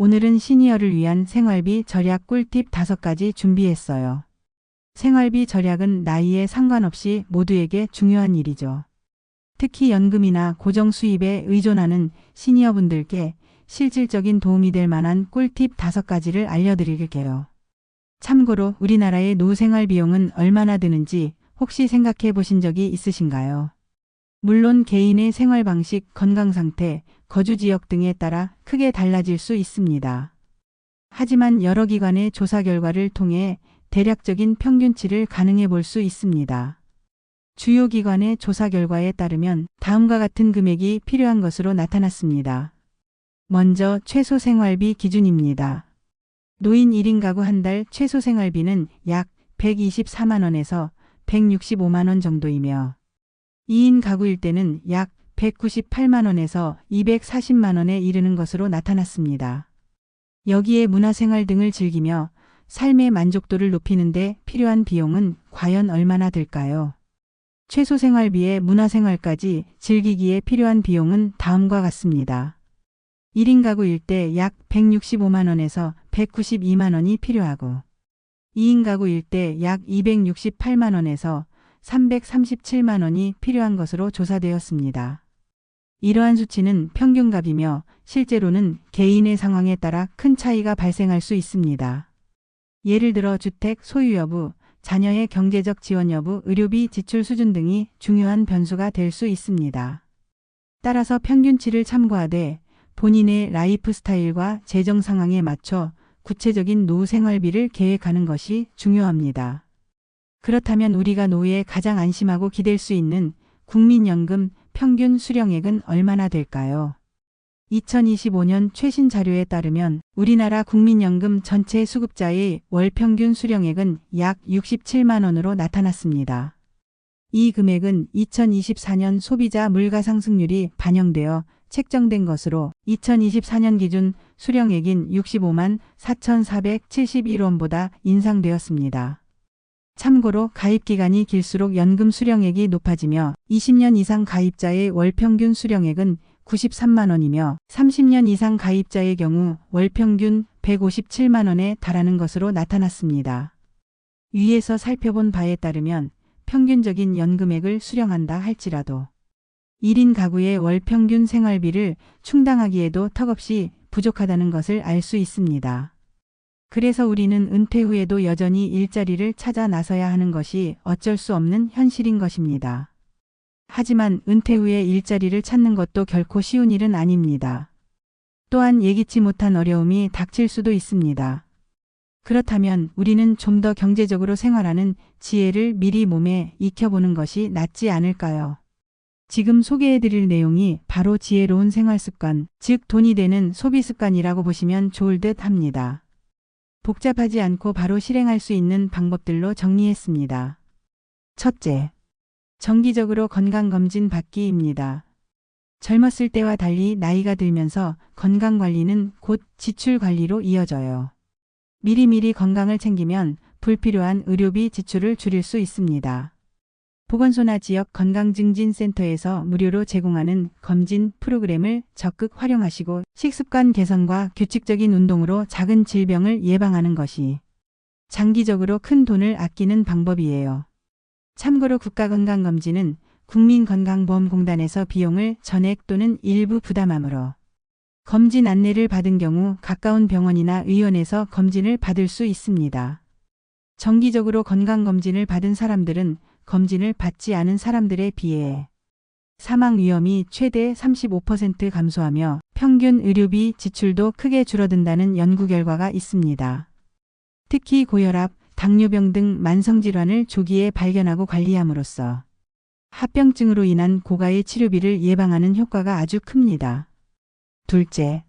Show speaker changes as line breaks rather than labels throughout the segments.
오늘은 시니어를 위한 생활비 절약 꿀팁 5가지 준비했어요. 생활비 절약은 나이에 상관없이 모두에게 중요한 일이죠. 특히 연금이나 고정 수입에 의존하는 시니어분들께 실질적인 도움이 될 만한 꿀팁 5가지를 알려드릴게요. 참고로 우리나라의 노생활 비용은 얼마나 드는지 혹시 생각해 보신 적이 있으신가요? 물론 개인의 생활 방식, 건강 상태, 거주 지역 등에 따라 크게 달라질 수 있습니다. 하지만 여러 기관의 조사 결과를 통해 대략적인 평균치를 가늠해 볼 수 있습니다. 주요 기관의 조사 결과에 따르면 다음과 같은 금액이 필요한 것으로 나타났습니다. 먼저 최소 생활비 기준입니다. 노인 1인 가구 한 달 최소 생활비는 약 124만 원에서 165만 원 정도이며 2인 가구일 때는 약 198만 원에서 240만 원에 이르는 것으로 나타났습니다. 여기에 문화생활 등을 즐기며 삶의 만족도를 높이는 데 필요한 비용은 과연 얼마나 들까요? 최소 생활비에 문화생활까지 즐기기에 필요한 비용은 다음과 같습니다. 1인 가구일 때 약 165만 원에서 192만 원이 필요하고 2인 가구일 때 약 268만 원에서 337만 원이 필요한 것으로 조사되었습니다. 이러한 수치는 평균값이며 실제로는 개인의 상황에 따라 큰 차이가 발생할 수 있습니다. 예를 들어 주택 소유 여부, 자녀의 경제적 지원 여부, 의료비 지출 수준 등이 중요한 변수가 될 수 있습니다. 따라서 평균치를 참고하되 본인의 라이프 스타일과 재정 상황에 맞춰 구체적인 노후 생활비를 계획하는 것이 중요합니다. 그렇다면 우리가 노후에 가장 안심하고 기댈 수 있는 국민연금 평균 수령액은 얼마나 될까요? 2025년 최신 자료에 따르면 우리나라 국민연금 전체 수급자의 월 평균 수령액은 약 67만 원으로 나타났습니다. 이 금액은 2024년 소비자 물가 상승률이 반영되어 책정된 것으로 2024년 기준 수령액인 65만 4,471원보다 인상되었습니다. 참고로 가입기간이 길수록 연금 수령액이 높아지며 20년 이상 가입자의 월 평균 수령액은 93만 원이며 30년 이상 가입자의 경우 월 평균 157만 원에 달하는 것으로 나타났습니다. 위에서 살펴본 바에 따르면 평균적인 연금액을 수령한다 할지라도 1인 가구의 월 평균 생활비를 충당하기에도 턱없이 부족하다는 것을 알 수 있습니다. 그래서 우리는 은퇴 후에도 여전히 일자리를 찾아 나서야 하는 것이 어쩔 수 없는 현실인 것입니다. 하지만 은퇴 후에 일자리를 찾는 것도 결코 쉬운 일은 아닙니다. 또한 예기치 못한 어려움이 닥칠 수도 있습니다. 그렇다면 우리는 좀 더 경제적으로 생활하는 지혜를 미리 몸에 익혀보는 것이 낫지 않을까요? 지금 소개해드릴 내용이 바로 지혜로운 생활습관, 즉 돈이 되는 소비습관이라고 보시면 좋을 듯 합니다. 복잡하지 않고 바로 실행할 수 있는 방법들로 정리했습니다. 첫째, 정기적으로 건강검진 받기입니다. 젊었을 때와 달리 나이가 들면서 건강관리는 곧 지출관리로 이어져요. 미리미리 건강을 챙기면 불필요한 의료비 지출을 줄일 수 있습니다. 보건소나 지역 건강증진센터에서 무료로 제공하는 검진 프로그램을 적극 활용하시고 식습관 개선과 규칙적인 운동으로 작은 질병을 예방하는 것이 장기적으로 큰 돈을 아끼는 방법이에요. 참고로 국가건강검진은 국민건강보험공단에서 비용을 전액 또는 일부 부담하므로 검진 안내를 받은 경우 가까운 병원이나 의원에서 검진을 받을 수 있습니다. 정기적으로 건강검진을 받은 사람들은 검진을 받지 않은 사람들에 비해 사망 위험이 최대 35% 감소하며 평균 의료비 지출도 크게 줄어든다는 연구 결과가 있습니다. 특히 고혈압, 당뇨병 등 만성질환을 조기에 발견하고 관리함으로써 합병증으로 인한 고가의 치료비를 예방하는 효과가 아주 큽니다. 둘째,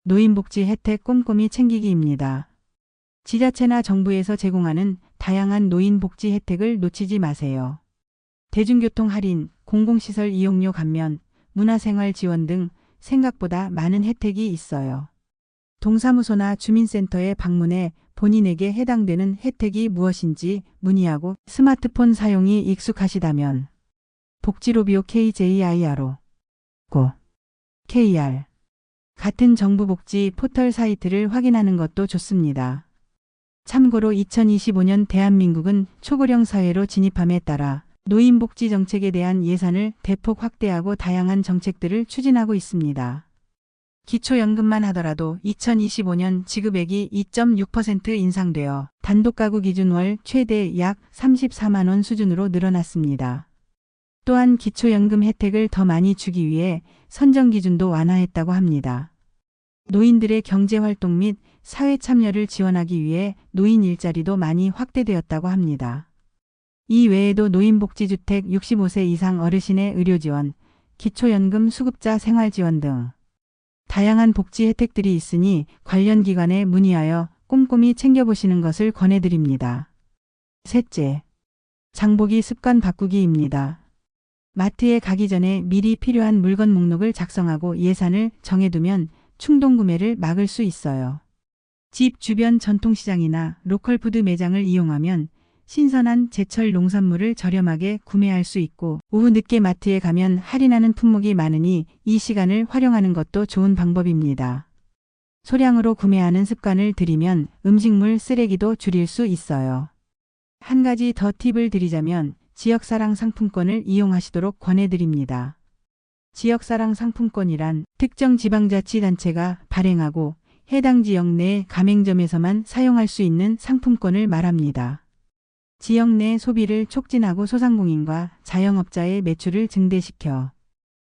노인복지 혜택 꼼꼼히 챙기기입니다. 지자체나 정부에서 제공하는 다양한 노인복지 혜택을 놓치지 마세요. 대중교통 할인, 공공시설 이용료 감면, 문화생활 지원 등 생각보다 많은 혜택이 있어요. 동사무소나 주민센터에 방문해 본인에게 해당되는 혜택이 무엇인지 문의하고 스마트폰 사용이 익숙하시다면 복지로비오 KJIRO 고 KR 같은 정부 복지 포털 사이트를 확인하는 것도 좋습니다. 참고로 2025년 대한민국은 초고령 사회로 진입함에 따라 노인복지 정책에 대한 예산을 대폭 확대하고 다양한 정책들을 추진하고 있습니다. 기초연금만 하더라도 2025년 지급액이 2.6% 인상되어 단독가구 기준 월 최대 약 34만 원 수준으로 늘어났습니다. 또한 기초연금 혜택을 더 많이 주기 위해 선정 기준도 완화했다고 합니다. 노인들의 경제활동 및 사회 참여를 지원하기 위해 노인 일자리도 많이 확대되었다고 합니다. 이 외에도 노인복지주택 65세 이상 어르신의 의료지원, 기초연금 수급자 생활지원 등 다양한 복지 혜택들이 있으니 관련 기관에 문의하여 꼼꼼히 챙겨보시는 것을 권해드립니다. 셋째, 장보기 습관 바꾸기입니다. 마트에 가기 전에 미리 필요한 물건 목록을 작성하고 예산을 정해두면 충동구매를 막을 수 있어요. 집 주변 전통시장이나 로컬푸드 매장을 이용하면 신선한 제철 농산물을 저렴하게 구매할 수 있고 오후 늦게 마트에 가면 할인하는 품목이 많으니 이 시간을 활용하는 것도 좋은 방법입니다. 소량으로 구매하는 습관을 들이면 음식물 쓰레기도 줄일 수 있어요. 한 가지 더 팁을 드리자면 지역사랑 상품권을 이용하시도록 권해드립니다. 지역사랑 상품권이란 특정 지방자치단체가 발행하고 해당 지역 내 가맹점에서만 사용할 수 있는 상품권을 말합니다. 지역 내 소비를 촉진하고 소상공인과 자영업자의 매출을 증대시켜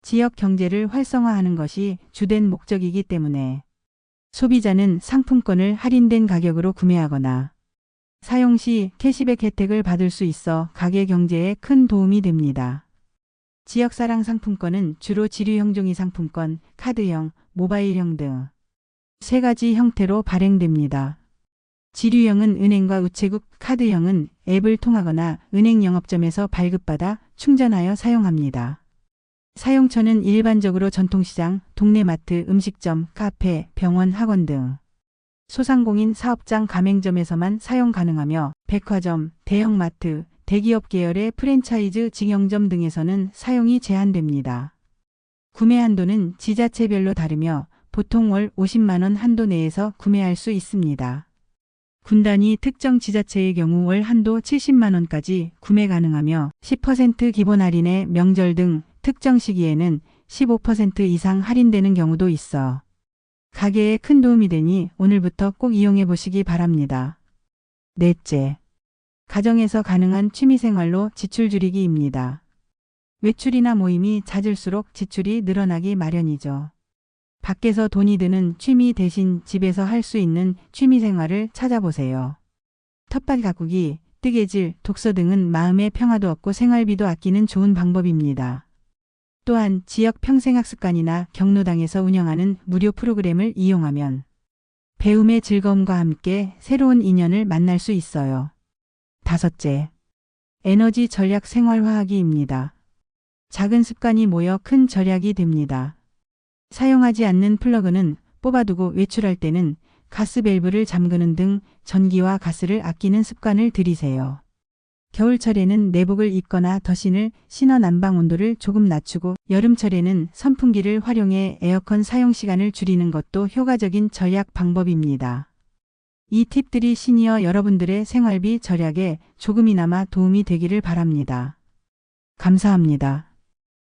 지역 경제를 활성화하는 것이 주된 목적이기 때문에 소비자는 상품권을 할인된 가격으로 구매하거나 사용 시 캐시백 혜택을 받을 수 있어 가게 경제에 큰 도움이 됩니다. 지역사랑 상품권은 주로 지류형 종이 상품권, 카드형, 모바일형 등 세 가지 형태로 발행됩니다. 지류형은 은행과 우체국, 카드형은 앱을 통하거나 은행 영업점에서 발급받아 충전하여 사용합니다. 사용처는 일반적으로 전통시장, 동네 마트, 음식점, 카페, 병원, 학원 등 소상공인 사업장 가맹점에서만 사용 가능하며 백화점, 대형마트, 대기업 계열의 프랜차이즈 직영점 등에서는 사용이 제한됩니다. 구매 한도는 지자체별로 다르며 보통 월 50만 원 한도 내에서 구매할 수 있습니다. 군단위 특정 지자체의 경우 월 한도 70만 원까지 구매 가능하며 10% 기본 할인에 명절 등 특정 시기에는 15% 이상 할인되는 경우도 있어 가게에 큰 도움이 되니 오늘부터 꼭 이용해 보시기 바랍니다. 넷째, 가정에서 가능한 취미생활로 지출 줄이기입니다. 외출이나 모임이 잦을수록 지출이 늘어나기 마련이죠. 밖에서 돈이 드는 취미 대신 집에서 할 수 있는 취미생활을 찾아보세요. 텃밭 가꾸기, 뜨개질, 독서 등은 마음의 평화도 얻고 생활비도 아끼는 좋은 방법입니다. 또한 지역 평생학습관이나 경로당에서 운영하는 무료 프로그램을 이용하면 배움의 즐거움과 함께 새로운 인연을 만날 수 있어요. 다섯째, 에너지 절약 생활화하기입니다. 작은 습관이 모여 큰 절약이 됩니다. 사용하지 않는 플러그는 뽑아두고 외출할 때는 가스 밸브를 잠그는 등 전기와 가스를 아끼는 습관을 들이세요. 겨울철에는 내복을 입거나 더신을 신어 난방 온도를 조금 낮추고 여름철에는 선풍기를 활용해 에어컨 사용 시간을 줄이는 것도 효과적인 절약 방법입니다. 이 팁들이 시니어 여러분들의 생활비 절약에 조금이나마 도움이 되기를 바랍니다. 감사합니다.